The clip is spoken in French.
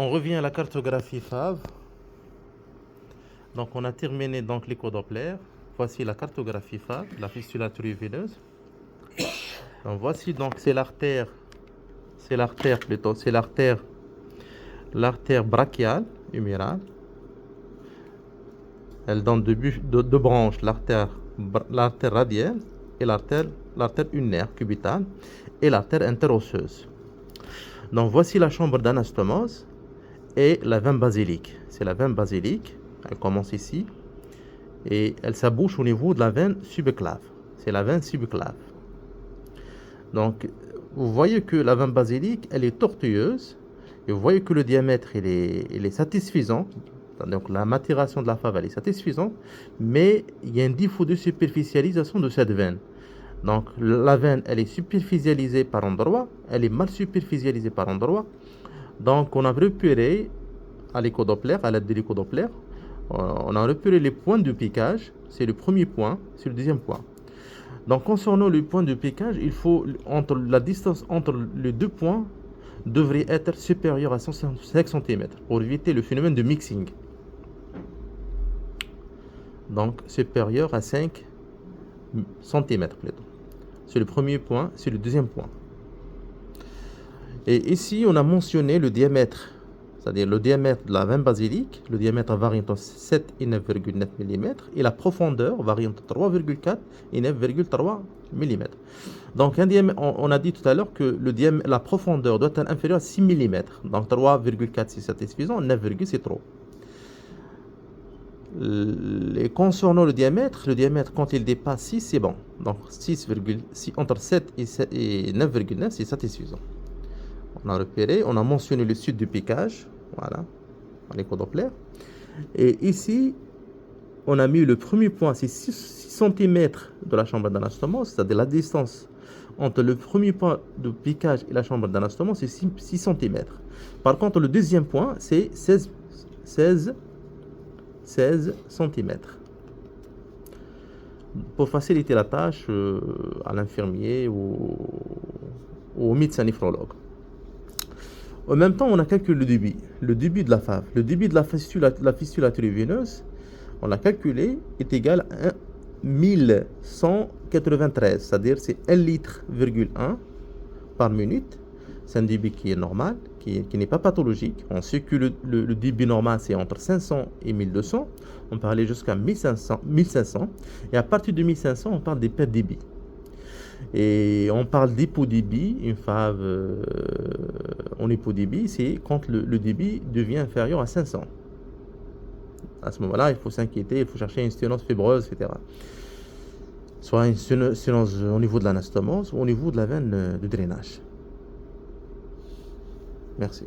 On revient à la cartographie FAV. Donc on a terminé donc l'écho-Doppler. Voici la cartographie FAV, la fistule artério-veineuse. Donc voici donc c'est l'artère brachiale humérale. Elle donne deux branches, l'artère radiale et l'artère ulnaire cubitale et l'artère interosseuse. Donc voici la chambre d'anastomose et la veine basilique. C'est la veine basilique, elle commence ici et elle s'abouche au niveau de la veine subclave. C'est la veine subclave. Donc vous voyez que la veine basilique, elle est tortueuse et vous voyez que le diamètre il est satisfaisant. Donc la maturation de la fave elle est satisfaisante, mais il y a un défaut de superficialisation de cette veine. Donc la veine elle est superficialisée par endroit, elle est mal superficialisée par endroit. Donc on a repéré à l'écho-Doppler, à l'aide de l'écho-Doppler, on a repéré les points de piquage. C'est le premier point, c'est le deuxième point. Donc concernant le point de piquage, il faut la distance entre les deux points devrait être supérieure à 105 cm pour éviter le phénomène de mixing. Donc supérieur à 5 cm plutôt. C'est le premier point, c'est le deuxième point. Et ici, on a mentionné le diamètre, c'est-à-dire le diamètre de la veine basilique. Le diamètre varie entre 7 et 9,9 mm et la profondeur varie entre 3,4 et 9,3 mm. Donc on a dit tout à l'heure que la profondeur doit être inférieure à 6 mm. Donc 3,4 c'est satisfaisant, 9,1 c'est trop. Et concernant le diamètre quand il dépasse 6 c'est bon. Donc 6,6 entre 7 et 9,9 c'est satisfaisant. On a repéré, on a mentionné le sud du piquage, voilà, en l'écho-Doppler. Et ici, on a mis le premier point, c'est 6 cm de la chambre d'anastomose, c'est-à-dire la distance entre le premier point de piquage et la chambre d'anastomose, c'est 6 cm. Par contre, le deuxième point, c'est 16 cm. Pour faciliter la tâche à l'infirmier ou au médecin néphrologue. En même temps, on a calculé le débit de la fave. Le débit de la fistule artério-veineuse, on l'a calculé, est égal à 1193, c'est-à-dire c'est 1,1 litre par minute. C'est un débit qui est normal, qui n'est pas pathologique. On sait que le débit normal, c'est entre 500 et 1200. On peut aller jusqu'à 1500. Et à partir de 1500, on parle des pertes débit. Et on parle d'hypodébit, une fave en hypodébit, c'est quand le débit devient inférieur à 500. À ce moment-là, il faut s'inquiéter, il faut chercher une sténose fibreuse, etc. Soit une sténose au niveau de l'anastomose ou au niveau de la veine de drainage. Merci.